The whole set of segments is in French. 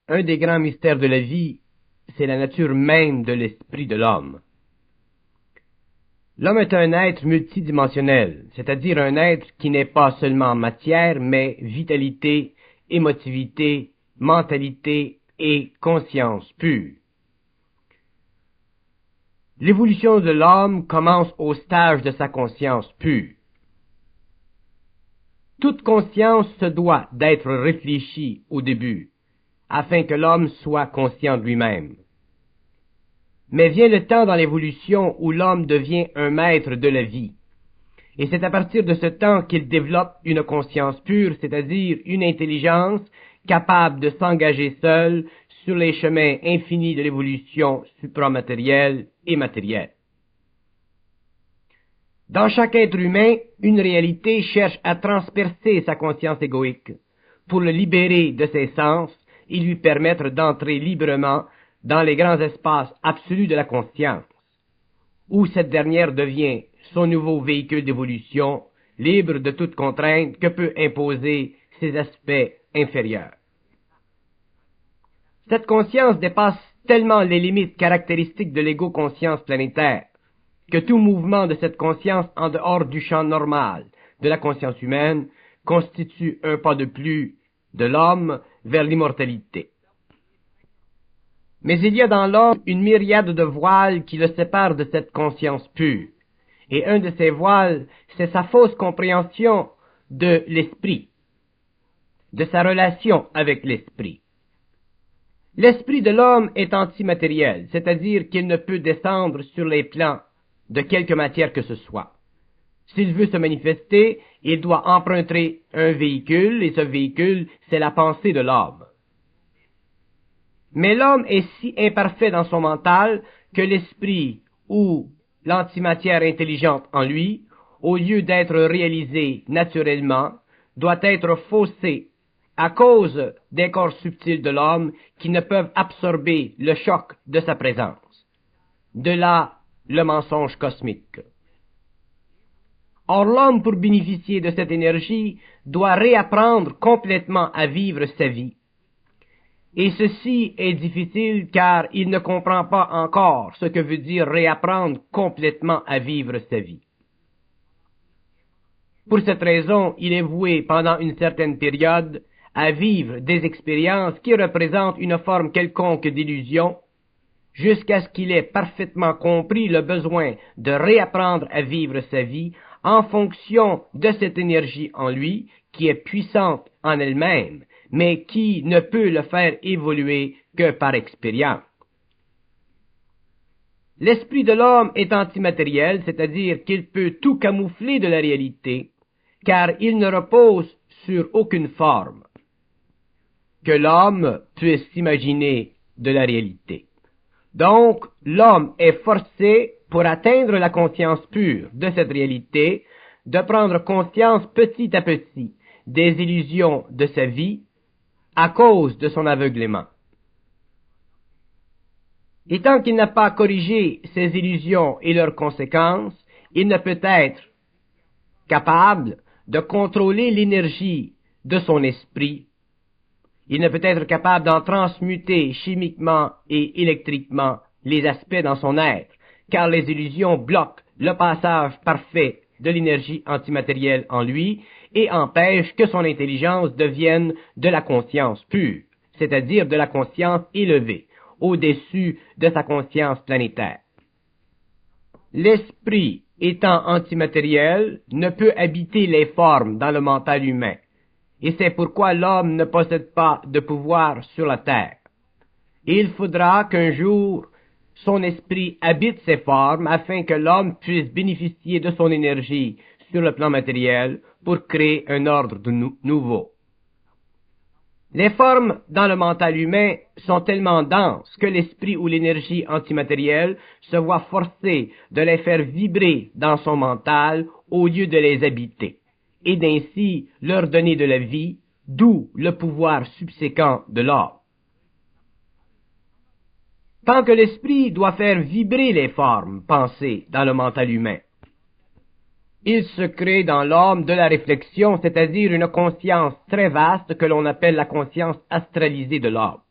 Un des grands mystères de la vie, c'est la nature même de l'esprit de l'homme. L'homme est un être multidimensionnel, c'est-à-dire un être qui n'est pas seulement matière, mais vitalité, émotivité, mentalité et conscience pure. L'évolution de l'homme commence au stage de sa conscience pure. Toute conscience se doit d'être réfléchie au début, afin que l'homme soit conscient de lui-même. Mais vient le temps dans l'évolution où l'homme devient un maître de la vie. Et c'est à partir de ce temps qu'il développe une conscience pure, c'est-à-dire une intelligence capable de s'engager seul sur les chemins infinis de l'évolution supramatérielle et matérielle. Dans chaque être humain, une réalité cherche à transpercer sa conscience égoïque pour le libérer de ses sens et lui permettre d'entrer librement dans les grands espaces absolus de la conscience, où cette dernière devient son nouveau véhicule d'évolution, libre de toute contrainte que peut imposer ses aspects inférieurs. Cette conscience dépasse tellement les limites caractéristiques de l'égo-conscience planétaire, que tout mouvement de cette conscience en dehors du champ normal de la conscience humaine constitue un pas de plus de l'homme vers l'immortalité. Mais il y a dans l'homme une myriade de voiles qui le séparent de cette conscience pure. Et un de ces voiles, c'est sa fausse compréhension de l'esprit, de sa relation avec l'esprit. L'esprit de l'homme est antimatériel, c'est-à-dire qu'il ne peut descendre sur les plans de quelque matière que ce soit. S'il veut se manifester, il doit emprunter un véhicule, et ce véhicule, c'est la pensée de l'homme. Mais l'homme est si imparfait dans son mental que l'esprit ou l'antimatière intelligente en lui, au lieu d'être réalisé naturellement, doit être faussé à cause des corps subtils de l'homme qui ne peuvent absorber le choc de sa présence. De là, le mensonge cosmique. Or, l'homme, pour bénéficier de cette énergie, doit réapprendre complètement à vivre sa vie. Et ceci est difficile car il ne comprend pas encore ce que veut dire réapprendre complètement à vivre sa vie. Pour cette raison, il est voué pendant une certaine période à vivre des expériences qui représentent une forme quelconque d'illusion, jusqu'à ce qu'il ait parfaitement compris le besoin de réapprendre à vivre sa vie en fonction de cette énergie en lui, qui est puissante en elle-même, mais qui ne peut le faire évoluer que par expérience. L'esprit de l'homme est antimatériel, c'est-à-dire qu'il peut tout camoufler de la réalité, car il ne repose sur aucune forme que l'homme puisse s'imaginer de la réalité. Donc, l'homme est forcé, pour atteindre la conscience pure de cette réalité, de prendre conscience petit à petit des illusions de sa vie à cause de son aveuglement. Et tant qu'il n'a pas corrigé ces illusions et leurs conséquences, il ne peut être capable de contrôler l'énergie de son esprit. Il ne peut être capable d'en transmuter chimiquement et électriquement les aspects dans son être, car les illusions bloquent le passage parfait de l'énergie antimatérielle en lui et empêchent que son intelligence devienne de la conscience pure, c'est-à-dire de la conscience élevée, au-dessus de sa conscience planétaire. L'esprit, étant antimatériel, ne peut habiter les formes dans le mental humain, et c'est pourquoi l'homme ne possède pas de pouvoir sur la terre. Et il faudra qu'un jour son esprit habite ces formes afin que l'homme puisse bénéficier de son énergie sur le plan matériel pour créer un ordre nouveau. Les formes dans le mental humain sont tellement denses que l'esprit ou l'énergie antimatérielle se voit forcé de les faire vibrer dans son mental au lieu de les habiter, et d'ainsi leur donner de la vie, d'où le pouvoir subséquent de l'homme. Tant que l'esprit doit faire vibrer les formes pensées dans le mental humain, il se crée dans l'homme de la réflexion, c'est-à-dire une conscience très vaste que l'on appelle la conscience astralisée de l'homme.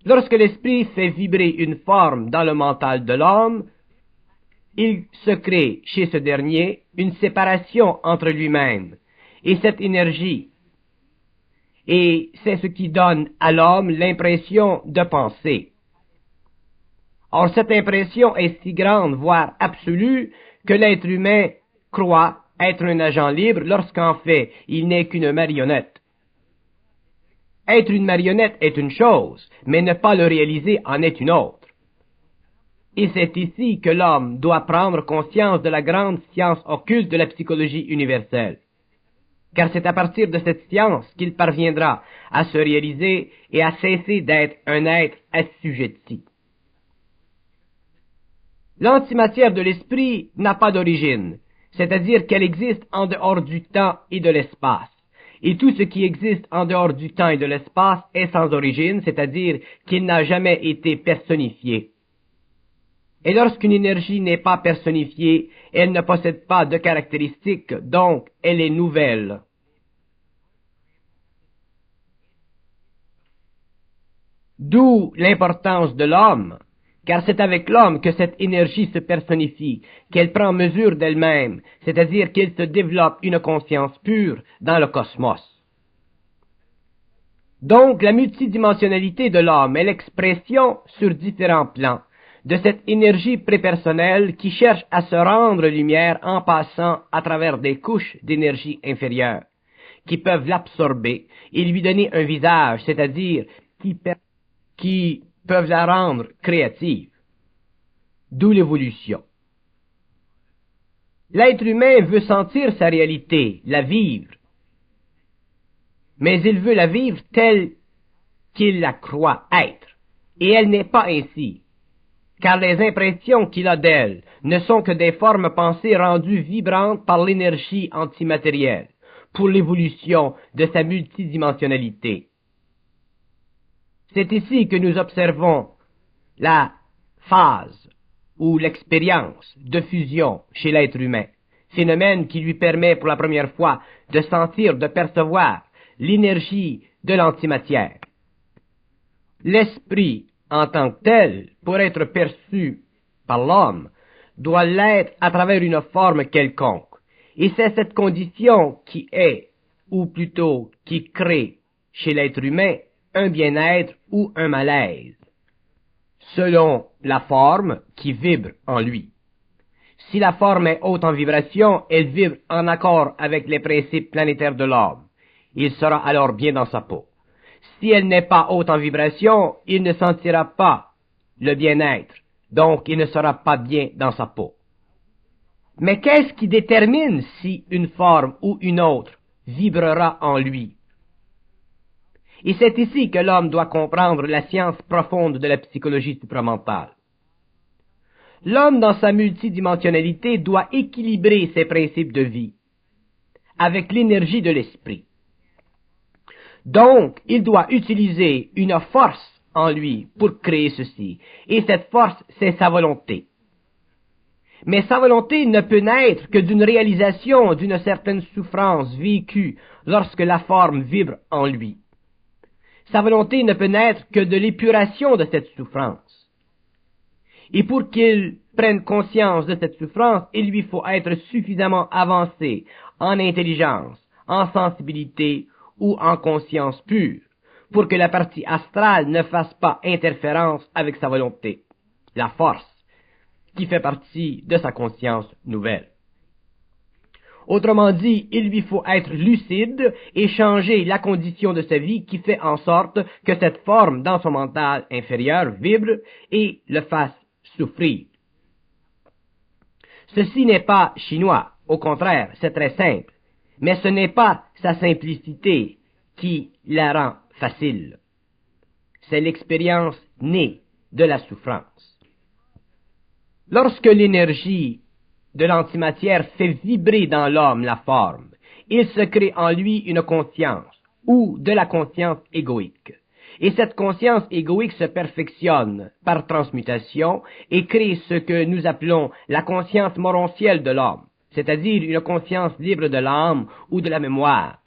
Lorsque l'esprit fait vibrer une forme dans le mental de l'homme, il se crée chez ce dernier une séparation entre lui-même et cette énergie, et c'est ce qui donne à l'homme l'impression de penser. Or, cette impression est si grande, voire absolue, que l'être humain croit être un agent libre lorsqu'en fait il n'est qu'une marionnette. Être une marionnette est une chose, mais ne pas le réaliser en est une autre. Et c'est ici que l'homme doit prendre conscience de la grande science occulte de la psychologie universelle. Car c'est à partir de cette science qu'il parviendra à se réaliser et à cesser d'être un être assujetti. L'antimatière de l'esprit n'a pas d'origine, c'est-à-dire qu'elle existe en dehors du temps et de l'espace. Et tout ce qui existe en dehors du temps et de l'espace est sans origine, c'est-à-dire qu'il n'a jamais été personnifié. Et lorsqu'une énergie n'est pas personnifiée, elle ne possède pas de caractéristiques, donc elle est nouvelle. D'où l'importance de l'homme, car c'est avec l'homme que cette énergie se personnifie, qu'elle prend mesure d'elle-même, c'est-à-dire qu'elle se développe une conscience pure dans le cosmos. Donc la multidimensionnalité de l'homme est l'expression sur différents plans de cette énergie prépersonnelle qui cherche à se rendre lumière en passant à travers des couches d'énergie inférieure, qui peuvent l'absorber et lui donner un visage, c'est-à-dire qui peuvent la rendre créative. D'où l'évolution. L'être humain veut sentir sa réalité, la vivre, mais il veut la vivre telle qu'il la croit être, et elle n'est pas ainsi, car les impressions qu'il a d'elle ne sont que des formes pensées rendues vibrantes par l'énergie antimatérielle, pour l'évolution de sa multidimensionnalité. C'est ici que nous observons la phase ou l'expérience de fusion chez l'être humain, phénomène qui lui permet pour la première fois de sentir, de percevoir l'énergie de l'antimatière. L'esprit, en tant que tel, pour être perçu par l'homme, doit l'être à travers une forme quelconque. Et c'est cette condition qui est, ou plutôt qui crée chez l'être humain, un bien-être ou un malaise, selon la forme qui vibre en lui. Si la forme est haute en vibration, elle vibre en accord avec les principes planétaires de l'homme. Il sera alors bien dans sa peau. Si elle n'est pas haute en vibration, il ne sentira pas le bien-être, donc il ne sera pas bien dans sa peau. Mais qu'est-ce qui détermine si une forme ou une autre vibrera en lui? Et c'est ici que l'homme doit comprendre la science profonde de la psychologie supramentale. L'homme, dans sa multidimensionnalité, doit équilibrer ses principes de vie avec l'énergie de l'esprit. Donc, il doit utiliser une force en lui pour créer ceci. Et cette force, c'est sa volonté. Mais sa volonté ne peut naître que d'une réalisation d'une certaine souffrance vécue lorsque la forme vibre en lui. Sa volonté ne peut naître que de l'épuration de cette souffrance. Et pour qu'il prenne conscience de cette souffrance, il lui faut être suffisamment avancé en intelligence, en sensibilité ou en conscience pure, pour que la partie astrale ne fasse pas interférence avec sa volonté, la force, qui fait partie de sa conscience nouvelle. Autrement dit, il lui faut être lucide et changer la condition de sa vie qui fait en sorte que cette forme dans son mental inférieur vibre et le fasse souffrir. Ceci n'est pas chinois, au contraire, c'est très simple, mais ce n'est pas sa simplicité qui la rend facile. C'est l'expérience née de la souffrance. Lorsque l'énergie de l'antimatière fait vibrer dans l'homme la forme, il se crée en lui une conscience, ou de la conscience égoïque. Et cette conscience égoïque se perfectionne par transmutation et crée ce que nous appelons la conscience morontielle de l'homme, c'est-à-dire une conscience libre de l'âme ou de la mémoire.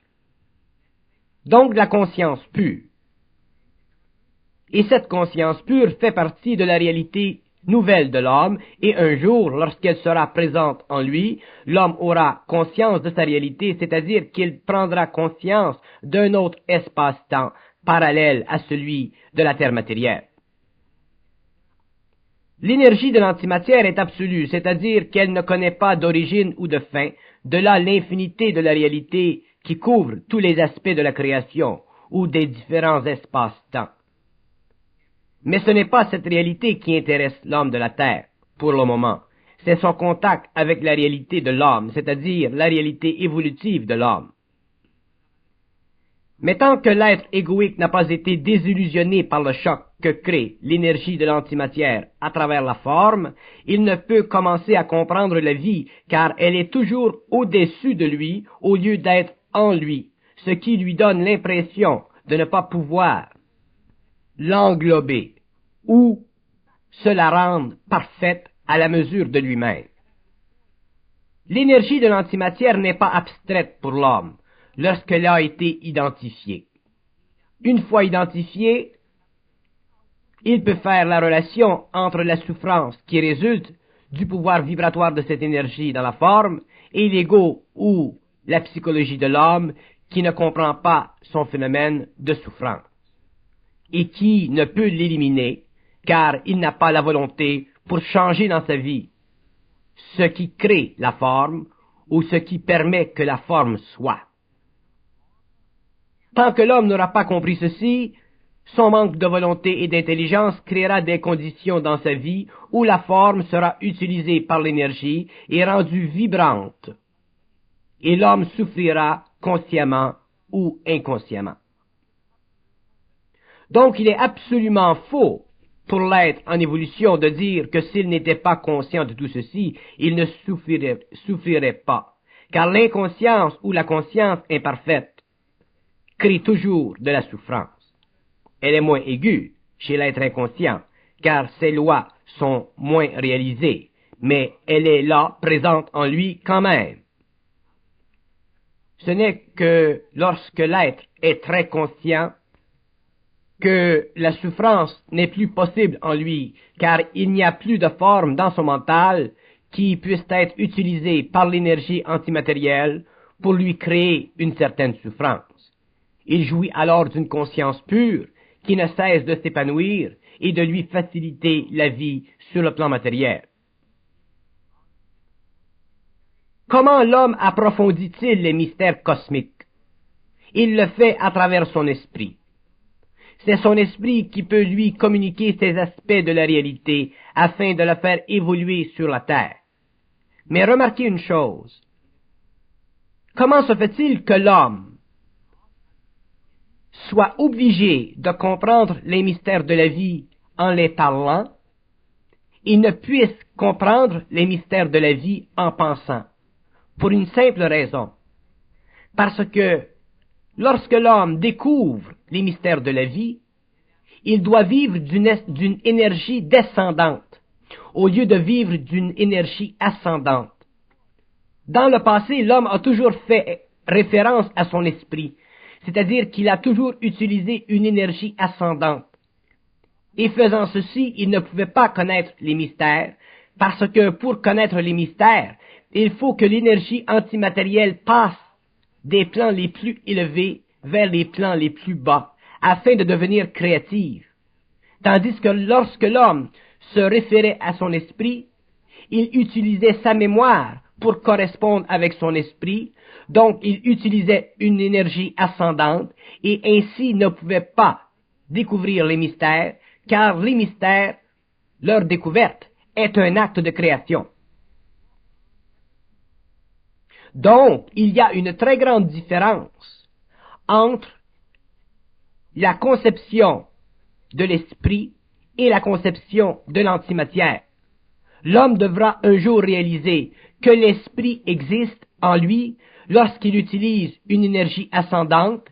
Donc la conscience pure. Et cette conscience pure fait partie de la réalité nouvelle de l'homme, et un jour, lorsqu'elle sera présente en lui, l'homme aura conscience de sa réalité, c'est-à-dire qu'il prendra conscience d'un autre espace-temps parallèle à celui de la terre matérielle. L'énergie de l'antimatière est absolue, c'est-à-dire qu'elle ne connaît pas d'origine ou de fin, de là l'infinité de la réalité qui couvre tous les aspects de la création ou des différents espaces-temps. Mais ce n'est pas cette réalité qui intéresse l'homme de la Terre, pour le moment. C'est son contact avec la réalité de l'homme, c'est-à-dire la réalité évolutive de l'homme. Mais tant que l'être égoïque n'a pas été désillusionné par le choc que crée l'énergie de l'antimatière à travers la forme, il ne peut commencer à comprendre la vie, car elle est toujours au-dessus de lui au lieu d'être en lui, ce qui lui donne l'impression de ne pas pouvoir l'englober ou se la rendre parfaite à la mesure de lui-même. L'énergie de l'antimatière n'est pas abstraite pour l'homme lorsqu'elle a été identifiée. Une fois identifiée, il peut faire la relation entre la souffrance qui résulte du pouvoir vibratoire de cette énergie dans la forme et l'ego ou la psychologie de l'homme qui ne comprend pas son phénomène de souffrance et qui ne peut l'éliminer car il n'a pas la volonté pour changer dans sa vie ce qui crée la forme ou ce qui permet que la forme soit. Tant que l'homme n'aura pas compris ceci, son manque de volonté et d'intelligence créera des conditions dans sa vie où la forme sera utilisée par l'énergie et rendue vibrante, et l'homme souffrira consciemment ou inconsciemment. Donc il est absolument faux pour l'être en évolution de dire que s'il n'était pas conscient de tout ceci, il ne souffrirait pas, car l'inconscience ou la conscience imparfaite crée toujours de la souffrance. Elle est moins aiguë chez l'être inconscient, car ses lois sont moins réalisées, mais elle est là, présente en lui quand même. Ce n'est que lorsque l'être est très conscient que la souffrance n'est plus possible en lui, car il n'y a plus de forme dans son mental qui puisse être utilisée par l'énergie antimatérielle pour lui créer une certaine souffrance. Il jouit alors d'une conscience pure qui ne cesse de s'épanouir et de lui faciliter la vie sur le plan matériel. Comment l'homme approfondit-il les mystères cosmiques? Il le fait à travers son esprit. C'est son esprit qui peut lui communiquer ces aspects de la réalité afin de le faire évoluer sur la terre. Mais remarquez une chose. Comment se fait-il que l'homme soit obligé de comprendre les mystères de la vie en les parlant et ne puisse comprendre les mystères de la vie en pensant? Pour une simple raison. Parce que lorsque l'homme découvre les mystères de la vie, il doit vivre d'une énergie descendante au lieu de vivre d'une énergie ascendante. Dans le passé, l'homme a toujours fait référence à son esprit, c'est-à-dire qu'il a toujours utilisé une énergie ascendante. Et faisant ceci, il ne pouvait pas connaître les mystères, parce que pour connaître les mystères, il faut que l'énergie antimatérielle passe des plans les plus élevés vers les plans les plus bas, afin de devenir créative. Tandis que lorsque l'homme se référait à son esprit, il utilisait sa mémoire pour correspondre avec son esprit, donc il utilisait une énergie ascendante et ainsi ne pouvait pas découvrir les mystères, car les mystères, leur découverte, est un acte de création. Donc, il y a une très grande différence entre la conception de l'esprit et la conception de l'antimatière. L'homme devra un jour réaliser que l'esprit existe en lui lorsqu'il utilise une énergie ascendante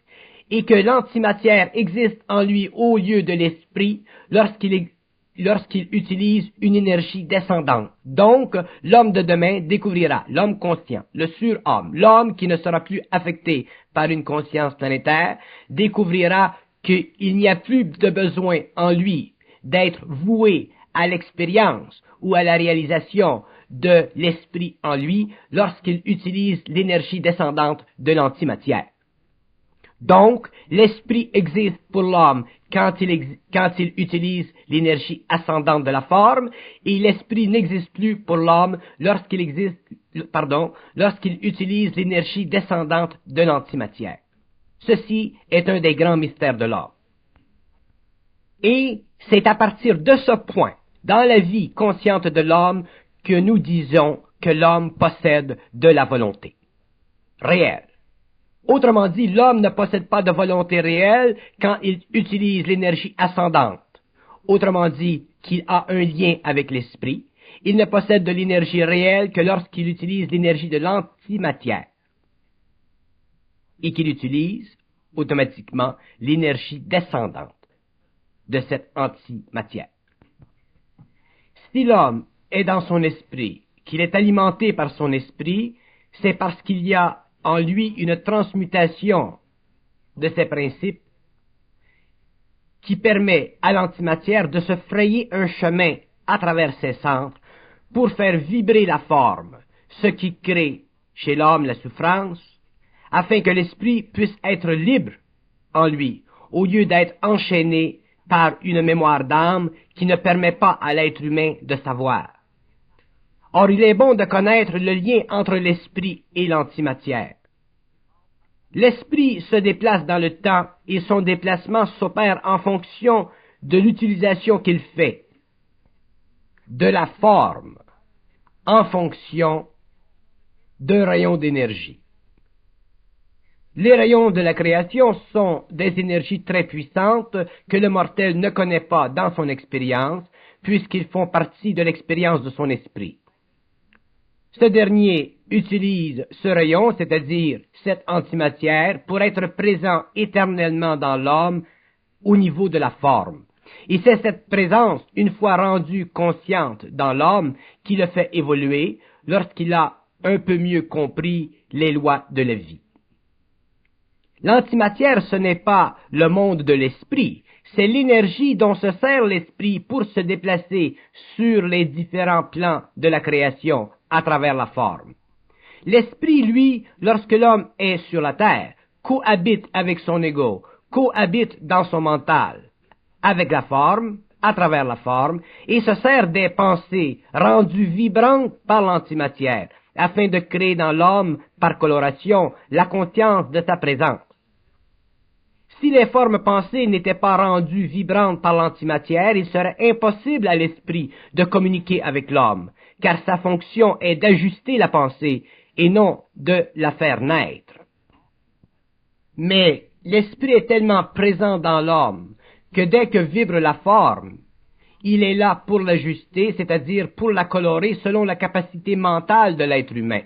et que l'antimatière existe en lui au lieu de l'esprit lorsqu'il utilise une énergie descendante. Donc, l'homme de demain découvrira, l'homme conscient, le surhomme, l'homme qui ne sera plus affecté par une conscience planétaire, découvrira qu'il n'y a plus de besoin en lui d'être voué à l'expérience ou à la réalisation de l'esprit en lui lorsqu'il utilise l'énergie descendante de l'antimatière. Donc, l'esprit existe pour l'homme quand il utilise l'énergie ascendante de la forme, et l'esprit n'existe plus pour l'homme lorsqu'il utilise l'énergie descendante de l'antimatière. Ceci est un des grands mystères de l'homme. Et c'est à partir de ce point, dans la vie consciente de l'homme, que nous disons que l'homme possède de la volonté réelle. Autrement dit, l'homme ne possède pas de volonté réelle quand il utilise l'énergie ascendante. Autrement dit, qu'il a un lien avec l'esprit. Il ne possède de l'énergie réelle que lorsqu'il utilise l'énergie de l'antimatière. Et qu'il utilise automatiquement l'énergie descendante de cette antimatière. Si l'homme est dans son esprit, qu'il est alimenté par son esprit, c'est parce qu'il y a en lui une transmutation de ces principes qui permet à l'antimatière de se frayer un chemin à travers ses centres pour faire vibrer la forme, ce qui crée chez l'homme la souffrance, afin que l'esprit puisse être libre en lui, au lieu d'être enchaîné par une mémoire d'âme qui ne permet pas à l'être humain de savoir. Or, il est bon de connaître le lien entre l'esprit et l'antimatière. L'esprit se déplace dans le temps et son déplacement s'opère en fonction de l'utilisation qu'il fait de la forme en fonction d'un rayon d'énergie. Les rayons de la création sont des énergies très puissantes que le mortel ne connaît pas dans son expérience, puisqu'ils font partie de l'expérience de son esprit. Ce dernier utilise ce rayon, c'est-à-dire cette antimatière, pour être présent éternellement dans l'homme au niveau de la forme. Et c'est cette présence, une fois rendue consciente dans l'homme, qui le fait évoluer lorsqu'il a un peu mieux compris les lois de la vie. L'antimatière, ce n'est pas le monde de l'esprit, c'est l'énergie dont se sert l'esprit pour se déplacer sur les différents plans de la création à travers la forme. L'esprit, lui, lorsque l'homme est sur la terre, cohabite avec son ego, cohabite dans son mental, avec la forme, à travers la forme, et se sert des pensées rendues vibrantes par l'antimatière, afin de créer dans l'homme, par coloration, la conscience de sa présence. Si les formes pensées n'étaient pas rendues vibrantes par l'antimatière, il serait impossible à l'esprit de communiquer avec l'homme, car sa fonction est d'ajuster la pensée et non de la faire naître. Mais l'esprit est tellement présent dans l'homme que dès que vibre la forme, il est là pour l'ajuster, c'est-à-dire pour la colorer selon la capacité mentale de l'être humain.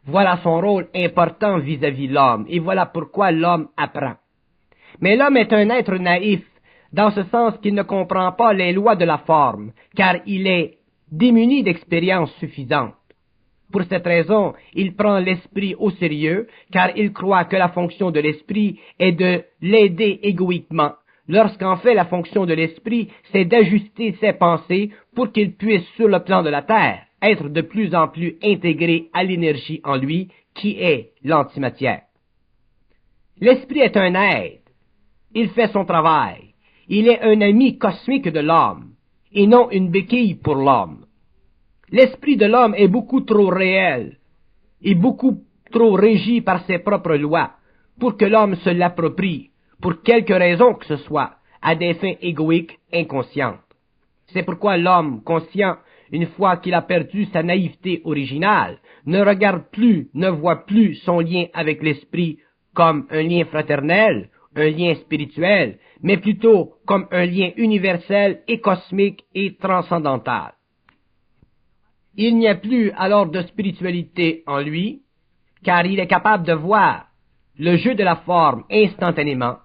Voilà son rôle important vis-à-vis l'homme, et voilà pourquoi l'homme apprend. Mais l'homme est un être naïf, dans ce sens qu'il ne comprend pas les lois de la forme, car il est démuni d'expérience suffisante. Pour cette raison, il prend l'esprit au sérieux, car il croit que la fonction de l'esprit est de l'aider égoïquement, lorsqu'en fait la fonction de l'esprit, c'est d'ajuster ses pensées pour qu'il puisse, sur le plan de la terre, être de plus en plus intégré à l'énergie en lui, qui est l'antimatière. L'esprit est un aide. Il fait son travail. Il est un ami cosmique de l'homme, et non une béquille pour l'homme. L'esprit de l'homme est beaucoup trop réel, et beaucoup trop régi par ses propres lois, pour que l'homme se l'approprie, pour quelque raison que ce soit, à des fins égoïques inconscientes. C'est pourquoi l'homme conscient, une fois qu'il a perdu sa naïveté originale, ne regarde plus, ne voit plus son lien avec l'esprit comme un lien fraternel, un lien spirituel, mais plutôt comme un lien universel et cosmique et transcendantal. Il n'y a plus alors de spiritualité en lui, car il est capable de voir le jeu de la forme instantanément.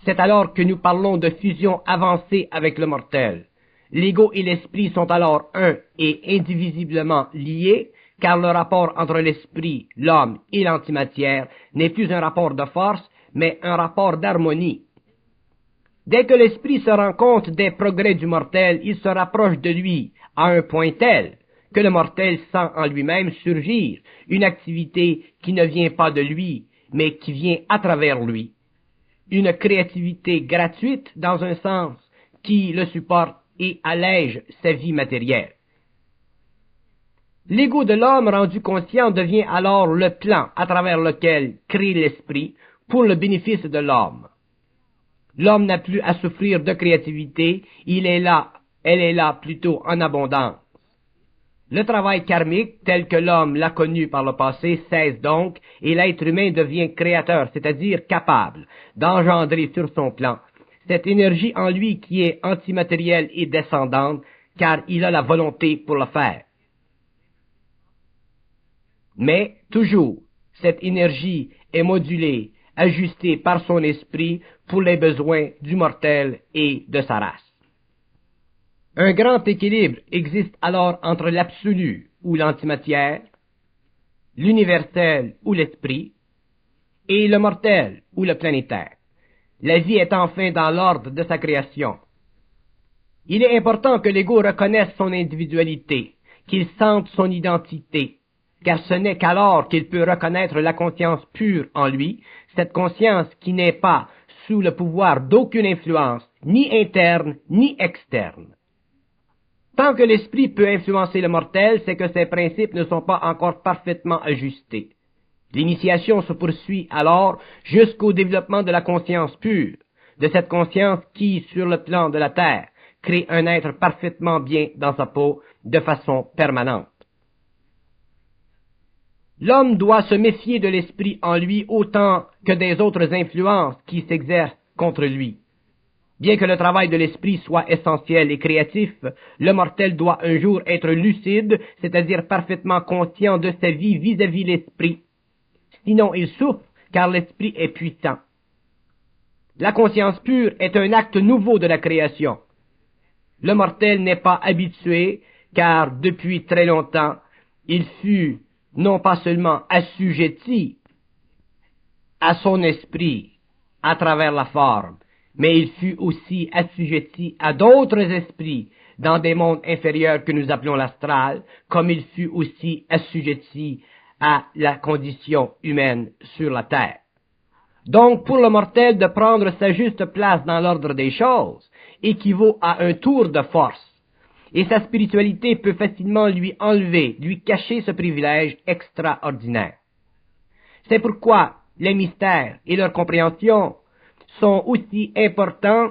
C'est alors que nous parlons de fusion avancée avec le mortel. L'ego et l'esprit sont alors un et indivisiblement liés, car le rapport entre l'esprit, l'homme et l'antimatière n'est plus un rapport de force, mais un rapport d'harmonie. Dès que l'esprit se rend compte des progrès du mortel, il se rapproche de lui à un point tel que le mortel sent en lui-même surgir une activité qui ne vient pas de lui, mais qui vient à travers lui. Une créativité gratuite dans un sens qui le supporte et allège sa vie matérielle. L'ego de l'homme rendu conscient devient alors le plan à travers lequel crée l'esprit pour le bénéfice de l'homme. L'homme n'a plus à souffrir de créativité, elle est là plutôt en abondance. Le travail karmique, tel que l'homme l'a connu par le passé, cesse donc, et l'être humain devient créateur, c'est-à-dire capable d'engendrer sur son plan cette énergie en lui qui est antimatérielle et descendante, car il a la volonté pour le faire. Mais, toujours, cette énergie est modulée, ajustée par son esprit pour les besoins du mortel et de sa race. Un grand équilibre existe alors entre l'absolu ou l'antimatière, l'universel ou l'esprit, et le mortel ou le planétaire. La vie est enfin dans l'ordre de sa création. Il est important que l'ego reconnaisse son individualité, qu'il sente son identité, car ce n'est qu'alors qu'il peut reconnaître la conscience pure en lui, cette conscience qui n'est pas sous le pouvoir d'aucune influence, ni interne ni externe. Tant que l'esprit peut influencer le mortel, c'est que ses principes ne sont pas encore parfaitement ajustés. L'initiation se poursuit alors jusqu'au développement de la conscience pure, de cette conscience qui, sur le plan de la terre, crée un être parfaitement bien dans sa peau de façon permanente. L'homme doit se méfier de l'esprit en lui autant que des autres influences qui s'exercent contre lui. Bien que le travail de l'esprit soit essentiel et créatif, le mortel doit un jour être lucide, c'est-à-dire parfaitement conscient de sa vie vis-à-vis l'esprit. Sinon il souffre, car l'esprit est puissant. La conscience pure est un acte nouveau de la création. Le mortel n'est pas habitué, car depuis très longtemps, il fut non pas seulement assujetti à son esprit à travers la forme, mais il fut aussi assujetti à d'autres esprits dans des mondes inférieurs que nous appelons l'astral, comme il fut aussi assujetti à la condition humaine sur la terre. Donc, pour le mortel, de prendre sa juste place dans l'ordre des choses équivaut à un tour de force, et sa spiritualité peut facilement lui enlever, lui cacher ce privilège extraordinaire. C'est pourquoi les mystères et leur compréhension sont aussi importants,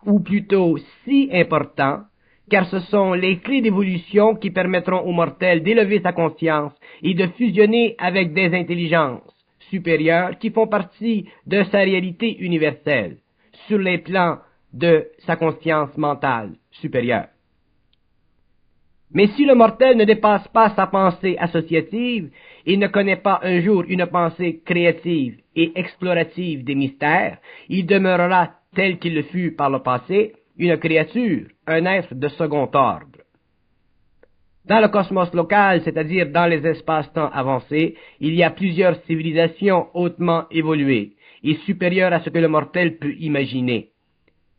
ou plutôt si importants, car ce sont les clés d'évolution qui permettront au mortel d'élever sa conscience et de fusionner avec des intelligences supérieures qui font partie de sa réalité universelle, sur les plans de sa conscience mentale supérieure. Mais si le mortel ne dépasse pas sa pensée associative, il ne connaît pas un jour une pensée créative et explorative des mystères, il demeurera tel qu'il le fut par le passé, une créature, un être de second ordre. Dans le cosmos local, c'est-à-dire dans les espaces-temps avancés, il y a plusieurs civilisations hautement évoluées et supérieures à ce que le mortel peut imaginer.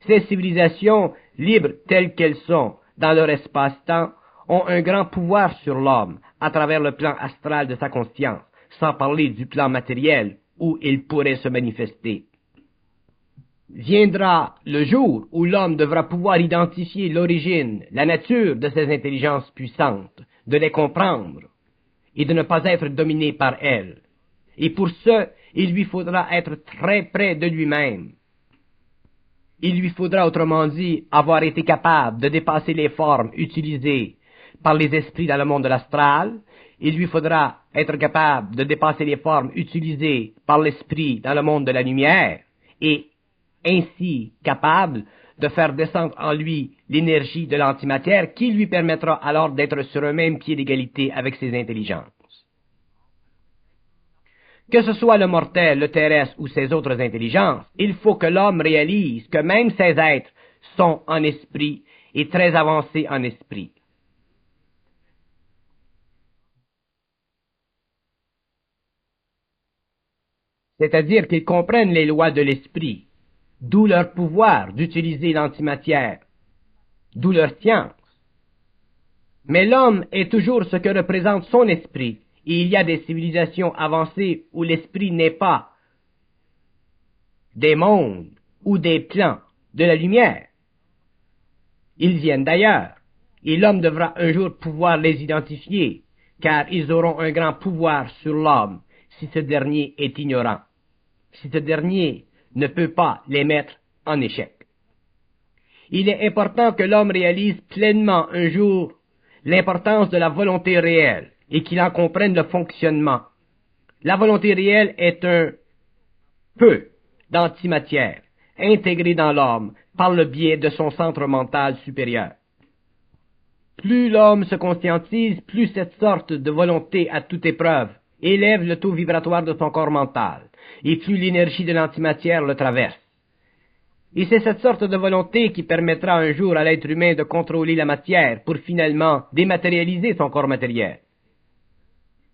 Ces civilisations, libres telles qu'elles sont dans leur espace-temps, ont un grand pouvoir sur l'homme à travers le plan astral de sa conscience, sans parler du plan matériel où il pourrait se manifester. Viendra le jour où l'homme devra pouvoir identifier l'origine, la nature de ces intelligences puissantes, de les comprendre et de ne pas être dominé par elles. Et pour ce, il lui faudra être très près de lui-même. Il lui faudra, autrement dit, avoir été capable de dépasser les formes utilisées par les esprits dans le monde de l'astral. Il lui faudra être capable de dépasser les formes utilisées par l'esprit dans le monde de la lumière et ainsi capable de faire descendre en lui l'énergie de l'antimatière qui lui permettra alors d'être sur un même pied d'égalité avec ses intelligences. Que ce soit le mortel, le terrestre ou ses autres intelligences, il faut que l'homme réalise que même ces êtres sont en esprit et très avancés en esprit. C'est-à-dire qu'ils comprennent les lois de l'esprit d'où leur pouvoir d'utiliser l'antimatière, d'où leur science. Mais l'homme est toujours ce que représente son esprit, et il y a des civilisations avancées où l'esprit n'est pas des mondes ou des plans de la lumière. Ils viennent d'ailleurs, et l'homme devra un jour pouvoir les identifier, car ils auront un grand pouvoir sur l'homme si ce dernier est ignorant, si ce dernier ne peut pas les mettre en échec. Il est important que l'homme réalise pleinement un jour l'importance de la volonté réelle et qu'il en comprenne le fonctionnement. La volonté réelle est un peu d'antimatière intégré dans l'homme par le biais de son centre mental supérieur. Plus l'homme se conscientise, plus cette sorte de volonté à toute épreuve élève le taux vibratoire de son corps mental, et plus l'énergie de l'antimatière le traverse. Et c'est cette sorte de volonté qui permettra un jour à l'être humain de contrôler la matière pour finalement dématérialiser son corps matériel.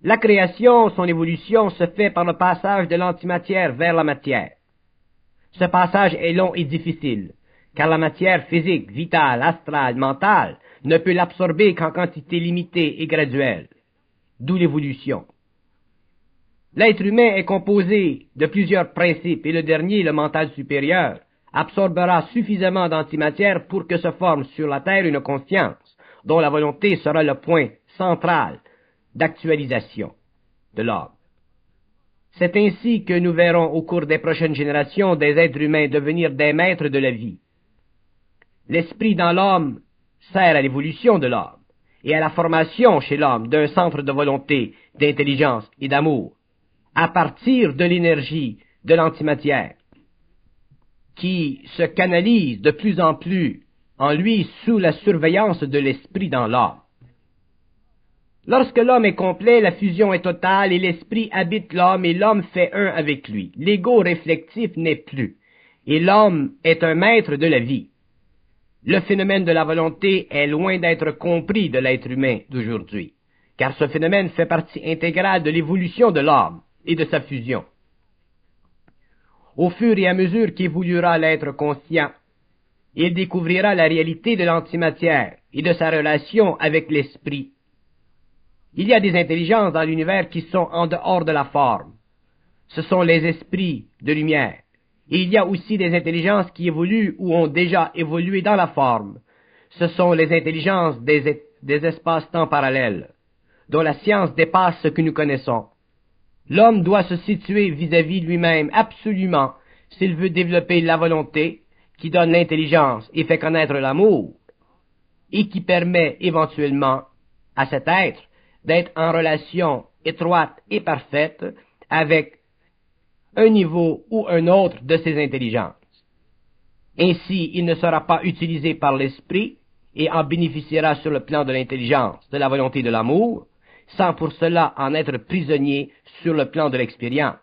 La création, son évolution, se fait par le passage de l'antimatière vers la matière. Ce passage est long et difficile, car la matière physique, vitale, astrale, mentale ne peut l'absorber qu'en quantité limitée et graduelle, d'où l'évolution. L'être humain est composé de plusieurs principes et le dernier, le mental supérieur, absorbera suffisamment d'antimatière pour que se forme sur la Terre une conscience, dont la volonté sera le point central d'actualisation de l'homme. C'est ainsi que nous verrons au cours des prochaines générations des êtres humains devenir des maîtres de la vie. L'esprit dans l'homme sert à l'évolution de l'homme et à la formation chez l'homme d'un centre de volonté, d'intelligence et d'amour, à partir de l'énergie de l'antimatière, qui se canalise de plus en plus en lui sous la surveillance de l'esprit dans l'homme. Lorsque l'homme est complet, la fusion est totale et l'esprit habite l'homme et l'homme fait un avec lui. L'ego réflectif n'est plus, et l'homme est un maître de la vie. Le phénomène de la volonté est loin d'être compris de l'être humain d'aujourd'hui, car ce phénomène fait partie intégrale de l'évolution de l'homme et de sa fusion. Au fur et à mesure qu'évoluera l'être conscient, il découvrira la réalité de l'antimatière et de sa relation avec l'esprit. Il y a des intelligences dans l'univers qui sont en dehors de la forme. Ce sont les esprits de lumière. Et il y a aussi des intelligences qui évoluent ou ont déjà évolué dans la forme. Ce sont les intelligences des espaces-temps parallèles, dont la science dépasse ce que nous connaissons. L'homme doit se situer vis-à-vis lui-même absolument s'il veut développer la volonté qui donne l'intelligence et fait connaître l'amour, et qui permet éventuellement à cet être d'être en relation étroite et parfaite avec un niveau ou un autre de ses intelligences. Ainsi, il ne sera pas utilisé par l'esprit et en bénéficiera sur le plan de l'intelligence, de la volonté de l'amour, sans pour cela en être prisonnier sur le plan de l'expérience.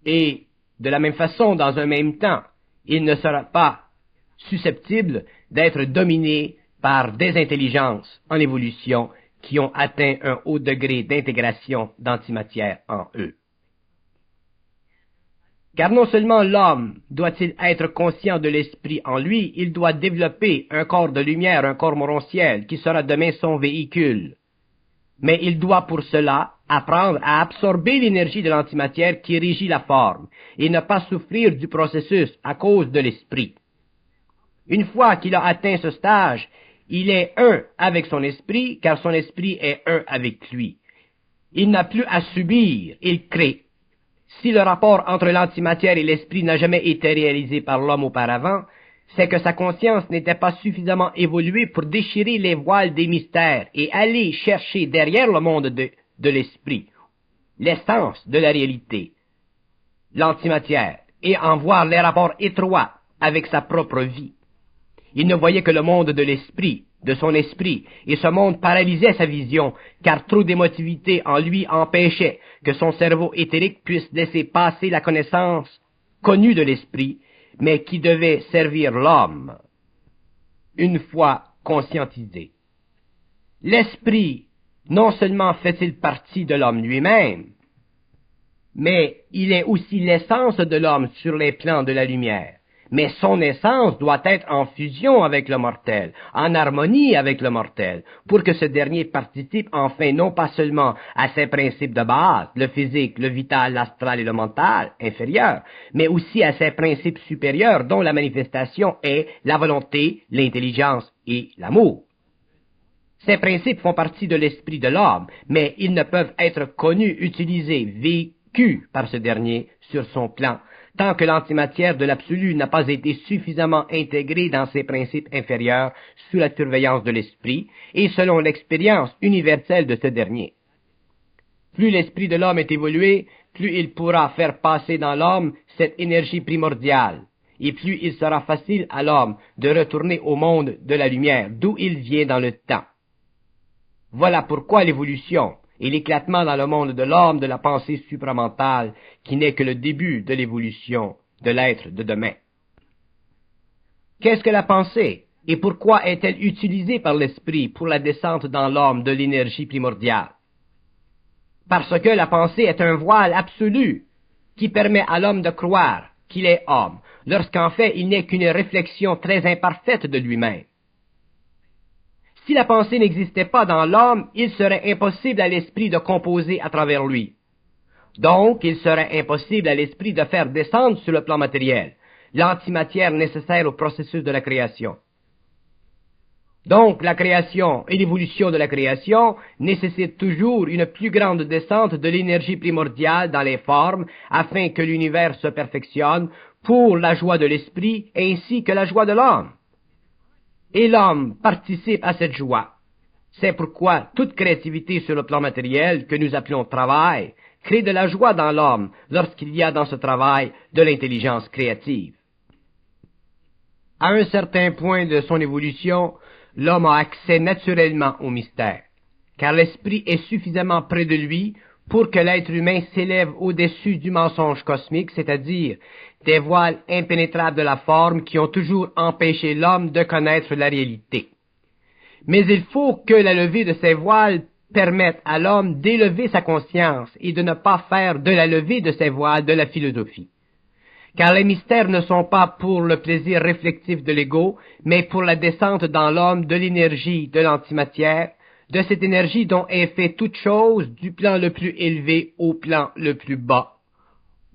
Et, de la même façon, dans un même temps, il ne sera pas susceptible d'être dominé par des intelligences en évolution qui ont atteint un haut degré d'intégration d'antimatière en eux. Car non seulement l'homme doit-il être conscient de l'esprit en lui, il doit développer un corps de lumière, un corps morontiel, qui sera demain son véhicule. Mais il doit pour cela apprendre à absorber l'énergie de l'antimatière qui régit la forme, et ne pas souffrir du processus à cause de l'esprit. Une fois qu'il a atteint ce stage, il est un avec son esprit, car son esprit est un avec lui. Il n'a plus à subir, il crée. Si le rapport entre l'antimatière et l'esprit n'a jamais été réalisé par l'homme auparavant, c'est que sa conscience n'était pas suffisamment évoluée pour déchirer les voiles des mystères et aller chercher derrière le monde de l'esprit l'essence de la réalité, l'antimatière, et en voir les rapports étroits avec sa propre vie. Il ne voyait que le monde de l'esprit, de son esprit, et ce monde paralysait sa vision, car trop d'émotivité en lui empêchait que son cerveau éthérique puisse laisser passer la connaissance connue de l'esprit, mais qui devait servir l'homme, une fois conscientisé. L'esprit, non seulement fait-il partie de l'homme lui-même, mais il est aussi l'essence de l'homme sur les plans de la lumière. Mais son essence doit être en fusion avec le mortel, en harmonie avec le mortel, pour que ce dernier participe enfin non pas seulement à ses principes de base, le physique, le vital, l'astral et le mental, inférieur, mais aussi à ses principes supérieurs dont la manifestation est la volonté, l'intelligence et l'amour. Ces principes font partie de l'esprit de l'homme, mais ils ne peuvent être connus, utilisés, vécus par ce dernier sur son plan, tant que l'antimatière de l'absolu n'a pas été suffisamment intégrée dans ses principes inférieurs sous la surveillance de l'esprit et selon l'expérience universelle de ce dernier. Plus l'esprit de l'homme est évolué, plus il pourra faire passer dans l'homme cette énergie primordiale, et plus il sera facile à l'homme de retourner au monde de la lumière, d'où il vient dans le temps. Voilà pourquoi l'évolution et l'éclatement dans le monde de l'homme de la pensée supramentale, qui n'est que le début de l'évolution de l'être de demain. Qu'est-ce que la pensée, et pourquoi est-elle utilisée par l'esprit pour la descente dans l'homme de l'énergie primordiale? Parce que la pensée est un voile absolu qui permet à l'homme de croire qu'il est homme, lorsqu'en fait il n'est qu'une réflexion très imparfaite de lui-même. Si la pensée n'existait pas dans l'homme, il serait impossible à l'esprit de composer à travers lui. Donc, il serait impossible à l'esprit de faire descendre sur le plan matériel l'antimatière nécessaire au processus de la création. Donc, la création et l'évolution de la création nécessitent toujours une plus grande descente de l'énergie primordiale dans les formes afin que l'univers se perfectionne pour la joie de l'esprit ainsi que la joie de l'homme. Et l'homme participe à cette joie. C'est pourquoi toute créativité sur le plan matériel, que nous appelons travail, crée de la joie dans l'homme lorsqu'il y a dans ce travail de l'intelligence créative. À un certain point de son évolution, l'homme a accès naturellement au mystère, car l'esprit est suffisamment près de lui pour que l'être humain s'élève au-dessus du mensonge cosmique, c'est-à-dire des voiles impénétrables de la forme qui ont toujours empêché l'homme de connaître la réalité. Mais il faut que la levée de ces voiles permette à l'homme d'élever sa conscience et de ne pas faire de la levée de ces voiles de la philosophie. Car les mystères ne sont pas pour le plaisir réflexif de l'ego, mais pour la descente dans l'homme de l'énergie de l'antimatière, de cette énergie dont est fait toute chose du plan le plus élevé au plan le plus bas,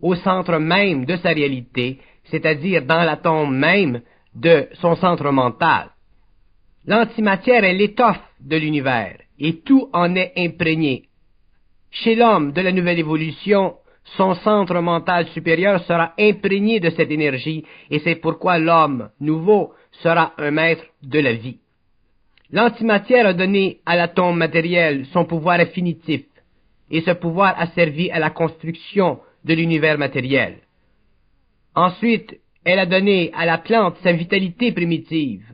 au centre même de sa réalité, c'est-à-dire dans l'atome même de son centre mental. L'antimatière est l'étoffe de l'univers, et tout en est imprégné. Chez l'homme de la nouvelle évolution, son centre mental supérieur sera imprégné de cette énergie, et c'est pourquoi l'homme nouveau sera un maître de la vie. L'antimatière a donné à l'atome matériel son pouvoir infinitif, et ce pouvoir a servi à la construction de l'univers matériel. Ensuite, elle a donné à la plante sa vitalité primitive.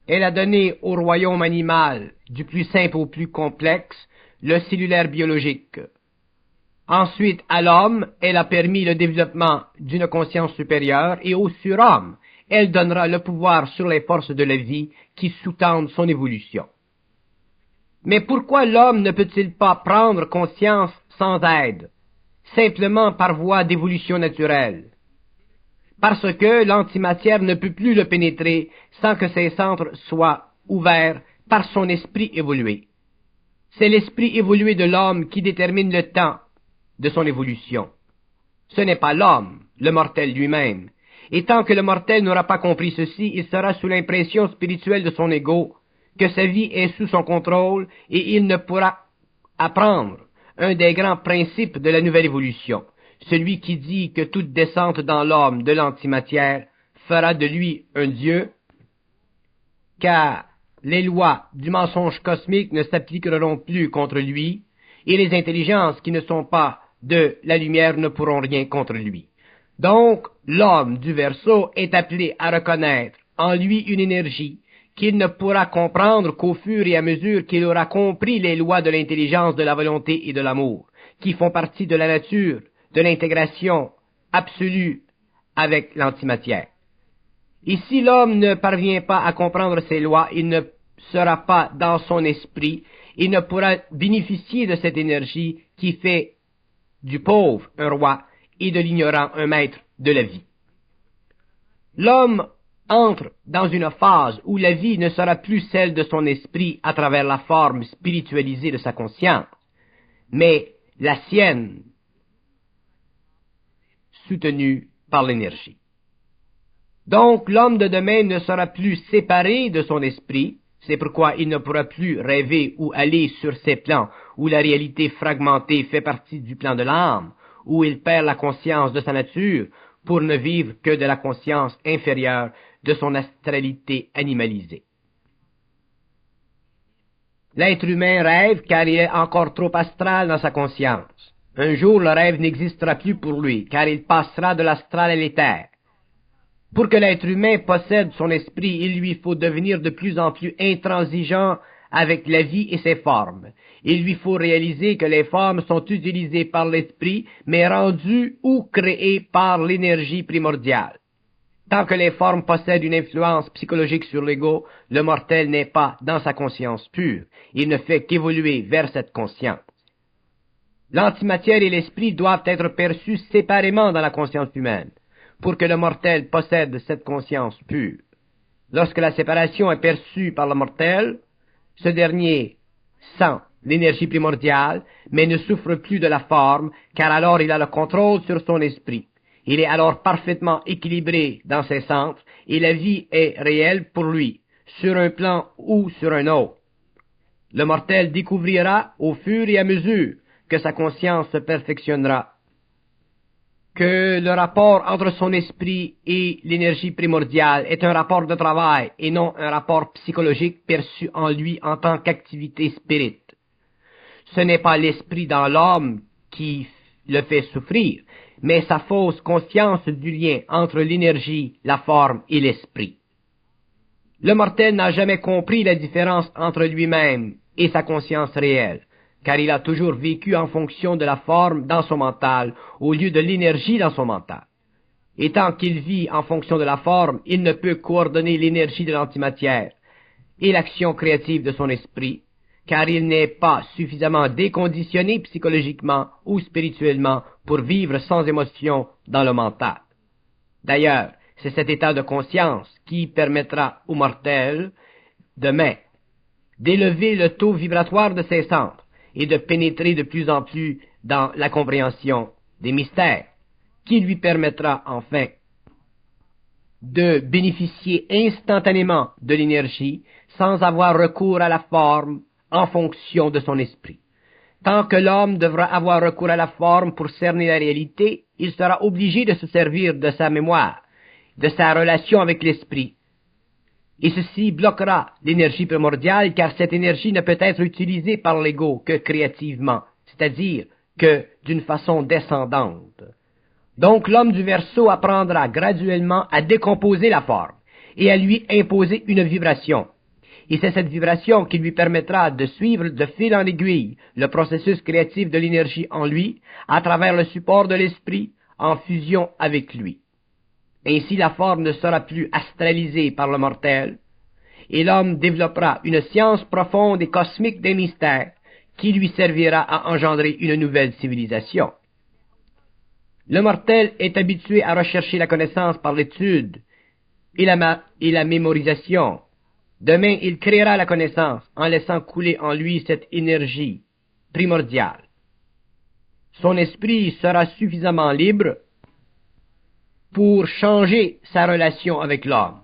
Elle a donné au royaume animal, du plus simple au plus complexe, le cellulaire biologique. Ensuite, à l'homme, elle a permis le développement d'une conscience supérieure, et au surhomme, elle donnera le pouvoir sur les forces de la vie qui sous-tendent son évolution. Mais pourquoi l'homme ne peut-il pas prendre conscience sans aide, simplement par voie d'évolution naturelle? Parce que l'antimatière ne peut plus le pénétrer sans que ses centres soient ouverts par son esprit évolué. C'est l'esprit évolué de l'homme qui détermine le temps de son évolution. Ce n'est pas l'homme, le mortel lui-même. Et tant que le mortel n'aura pas compris ceci, il sera sous l'impression spirituelle de son ego, que sa vie est sous son contrôle, et il ne pourra apprendre un des grands principes de la nouvelle évolution, celui qui dit que toute descente dans l'homme de l'antimatière fera de lui un Dieu, car les lois du mensonge cosmique ne s'appliqueront plus contre lui, et les intelligences qui ne sont pas de la lumière ne pourront rien contre lui. Donc, l'homme du Verseau est appelé à reconnaître en lui une énergie qu'il ne pourra comprendre qu'au fur et à mesure qu'il aura compris les lois de l'intelligence, de la volonté et de l'amour, qui font partie de la nature, de l'intégration absolue avec l'antimatière. Et si l'homme ne parvient pas à comprendre ces lois, il ne sera pas dans son esprit, il ne pourra bénéficier de cette énergie qui fait du pauvre un roi et de l'ignorant un maître de la vie. L'homme entre dans une phase où la vie ne sera plus celle de son esprit à travers la forme spiritualisée de sa conscience, mais la sienne soutenue par l'énergie. Donc l'homme de demain ne sera plus séparé de son esprit, c'est pourquoi il ne pourra plus rêver ou aller sur ces plans où la réalité fragmentée fait partie du plan de l'âme, où il perd la conscience de sa nature pour ne vivre que de la conscience inférieure de son astralité animalisée. L'être humain rêve car il est encore trop astral dans sa conscience. Un jour, le rêve n'existera plus pour lui, car il passera de l'astral à l'éther. Pour que l'être humain possède son esprit, il lui faut devenir de plus en plus intransigeant avec la vie et ses formes. Il lui faut réaliser que les formes sont utilisées par l'esprit, mais rendues ou créées par l'énergie primordiale. Tant que les formes possèdent une influence psychologique sur l'ego, le mortel n'est pas dans sa conscience pure. Il ne fait qu'évoluer vers cette conscience. L'antimatière et l'esprit doivent être perçus séparément dans la conscience humaine, pour que le mortel possède cette conscience pure. Lorsque la séparation est perçue par le mortel, ce dernier sent l'énergie primordiale, mais ne souffre plus de la forme, car alors il a le contrôle sur son esprit. Il est alors parfaitement équilibré dans ses centres, et la vie est réelle pour lui, sur un plan ou sur un autre. Le mortel découvrira, au fur et à mesure que sa conscience se perfectionnera, que le rapport entre son esprit et l'énergie primordiale est un rapport de travail et non un rapport psychologique perçu en lui en tant qu'activité spirite. Ce n'est pas l'esprit dans l'homme qui le fait souffrir, mais sa fausse conscience du lien entre l'énergie, la forme et l'esprit. Le mortel n'a jamais compris la différence entre lui-même et sa conscience réelle, car il a toujours vécu en fonction de la forme dans son mental, au lieu de l'énergie dans son mental. Et tant qu'il vit en fonction de la forme, il ne peut coordonner l'énergie de l'antimatière et l'action créative de son esprit, car il n'est pas suffisamment déconditionné psychologiquement ou spirituellement pour vivre sans émotion dans le mental. D'ailleurs, c'est cet état de conscience qui permettra au mortel, demain, d'élever le taux vibratoire de ses centres et de pénétrer de plus en plus dans la compréhension des mystères, qui lui permettra enfin de bénéficier instantanément de l'énergie sans avoir recours à la forme en fonction de son esprit. Tant que l'homme devra avoir recours à la forme pour cerner la réalité, il sera obligé de se servir de sa mémoire, de sa relation avec l'esprit. Et ceci bloquera l'énergie primordiale, car cette énergie ne peut être utilisée par l'ego que créativement, c'est-à-dire que d'une façon descendante. Donc l'homme du Verseau apprendra graduellement à décomposer la forme et à lui imposer une vibration. Et c'est cette vibration qui lui permettra de suivre de fil en aiguille le processus créatif de l'énergie en lui, à travers le support de l'esprit, en fusion avec lui. Ainsi la forme ne sera plus astralisée par le mortel, et l'homme développera une science profonde et cosmique des mystères qui lui servira à engendrer une nouvelle civilisation. Le mortel est habitué à rechercher la connaissance par l'étude et la mémorisation. Demain, il créera la connaissance en laissant couler en lui cette énergie primordiale. Son esprit sera suffisamment libre pour changer sa relation avec l'homme.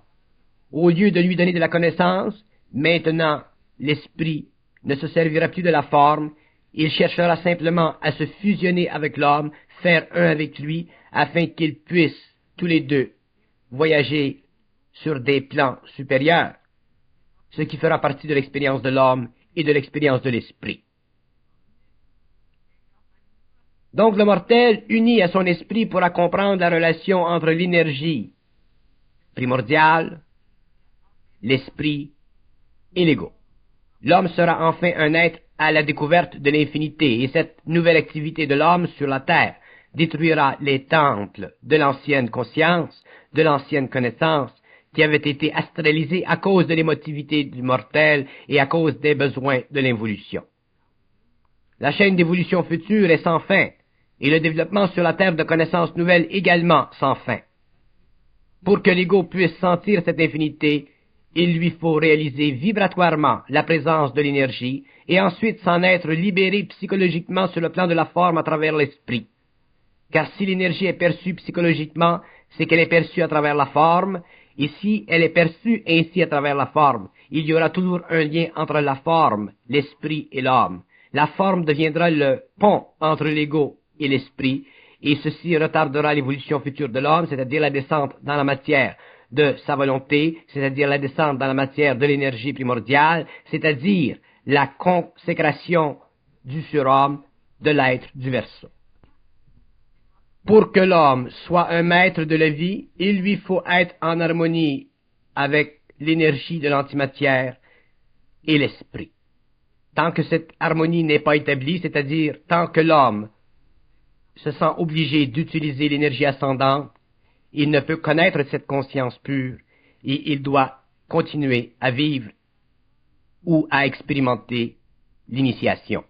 Au lieu de lui donner de la connaissance, maintenant l'esprit ne se servira plus de la forme, il cherchera simplement à se fusionner avec l'homme, faire un avec lui, afin qu'ils puissent tous les deux voyager sur des plans supérieurs, ce qui fera partie de l'expérience de l'homme et de l'expérience de l'esprit. Donc le mortel, uni à son esprit, pourra comprendre la relation entre l'énergie primordiale, l'esprit et l'ego. L'homme sera enfin un être à la découverte de l'infinité, et cette nouvelle activité de l'homme sur la terre détruira les temples de l'ancienne conscience, de l'ancienne connaissance, qui avaient été astralisés à cause de l'émotivité du mortel et à cause des besoins de l'involution. La chaîne d'évolution future est sans fin, et le développement sur la terre de connaissances nouvelles également sans fin. Pour que l'ego puisse sentir cette infinité, il lui faut réaliser vibratoirement la présence de l'énergie et ensuite s'en être libéré psychologiquement sur le plan de la forme à travers l'esprit. Car si l'énergie est perçue psychologiquement, c'est qu'elle est perçue à travers la forme, et si elle est perçue ainsi à travers la forme, il y aura toujours un lien entre la forme, l'esprit et l'homme. La forme deviendra le pont entre l'ego et l'esprit, et ceci retardera l'évolution future de l'homme, c'est-à-dire la descente dans la matière de sa volonté, c'est-à-dire la descente dans la matière de l'énergie primordiale, c'est-à-dire la consécration du surhomme, de l'être du verso. Pour que l'homme soit un maître de la vie, il lui faut être en harmonie avec l'énergie de l'antimatière et l'esprit. Tant que cette harmonie n'est pas établie, c'est-à-dire tant que l'homme se sent obligé d'utiliser l'énergie ascendante, il ne peut connaître cette conscience pure et il doit continuer à vivre ou à expérimenter l'initiation.